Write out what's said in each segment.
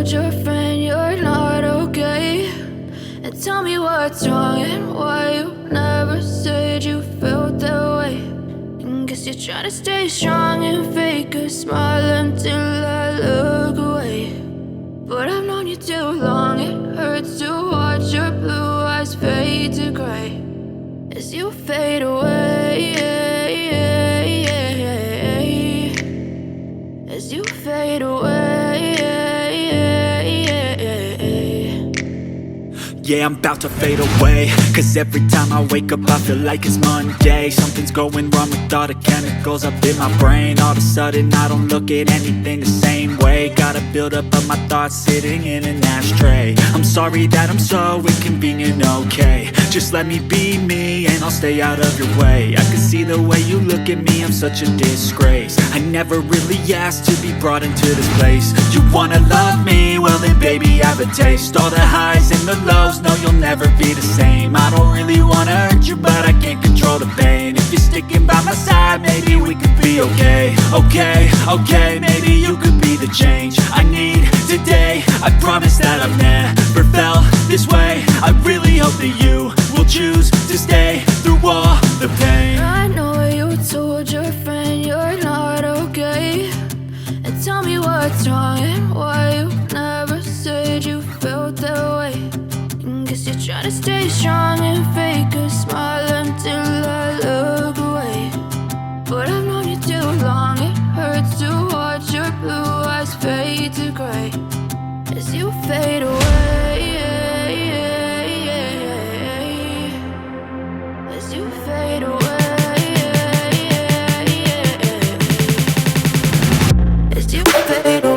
told your friend you're not okay? And tell me what's wrong and why you never said you felt that way. And guess you're trying to stay strong and fake a smile until I look away. But I've known you too long, it hurts to watch your blue eyes fade to gray as you fade away, as you fade away. Yeah, I'm about to fade away, cause every time I wake up I feel like it's Monday. Something's going wrong with all the chemicals up in my brain. All of a sudden I don't look at anything the same way. Got a buildup of my thoughts sitting in an ashtray. I'm sorry that I'm so inconvenient, okay? Just let me be me and I'll stay out of your way. I can see the way you look at me, I'm such a disgrace. I never really asked to be brought into this place. You wanna love me? Well then baby I have a taste. All the highs and the lows, no, you'll never be the same. I don't really wanna hurt you, but I can't control the pain. If you're sticking by my side, maybe we could be okay. Okay, maybe you could be the change I need today. I promise that I've never felt this way. I really hope that you will choose to stay through all the pain. I know you told your friend you're not okay. And tell me what's wrong and why you never said you felt that way. Guess you're trying to stay strong and fake a smile until I look away. But I've known you too long, it hurts to watch your blue eyes fade to gray as you fade away, as you fade away, as you fade away.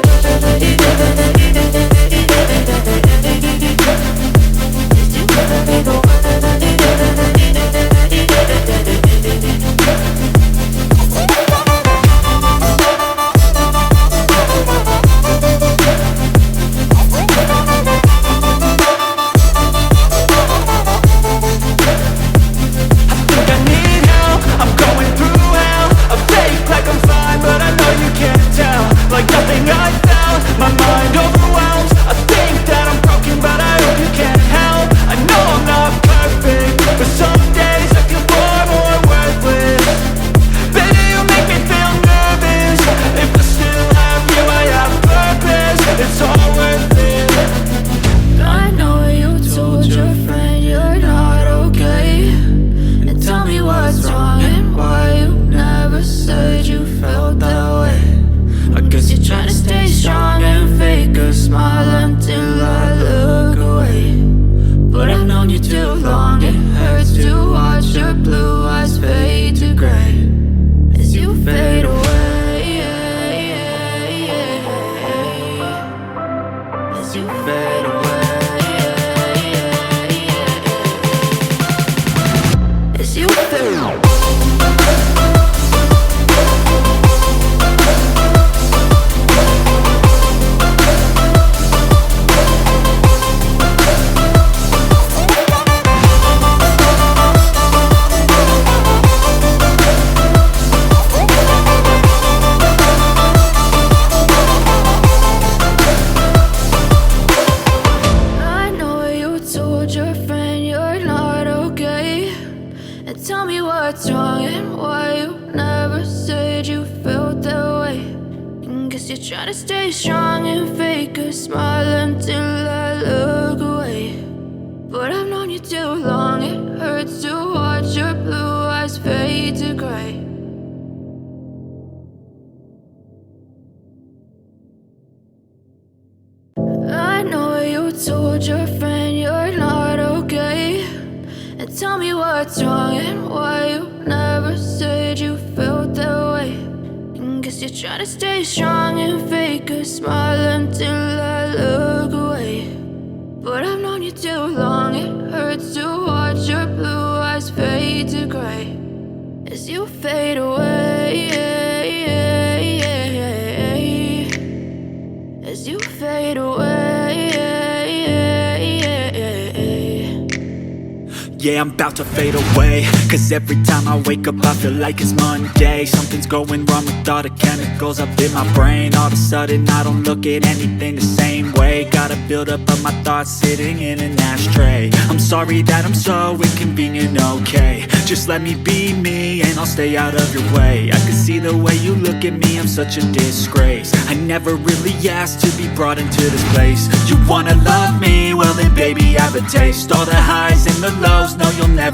I know you told your friend you're not okay. And tell me what's wrong and why you never said you felt that way. And guess you're trying to stay strong and fake a smile until I look away. But I've known you too long, it hurts to watch your blue eyes fade to gray as you fade away, as you fade away. Yeah, I'm about to fade away, cause every time I wake up I feel like it's Monday. Something's going wrong with all the chemicals up in my brain. All of a sudden I don't look at anything the same way. Got a buildup of my thoughts sitting in an ashtray. I'm sorry that I'm so inconvenient, okay. Just let me be me and I'll stay out of your way. I can see the way you look at me, I'm such a disgrace. I never really asked to be brought into this place. You wanna love me? Well then baby, have a taste. All the highs and the lows, no you'll never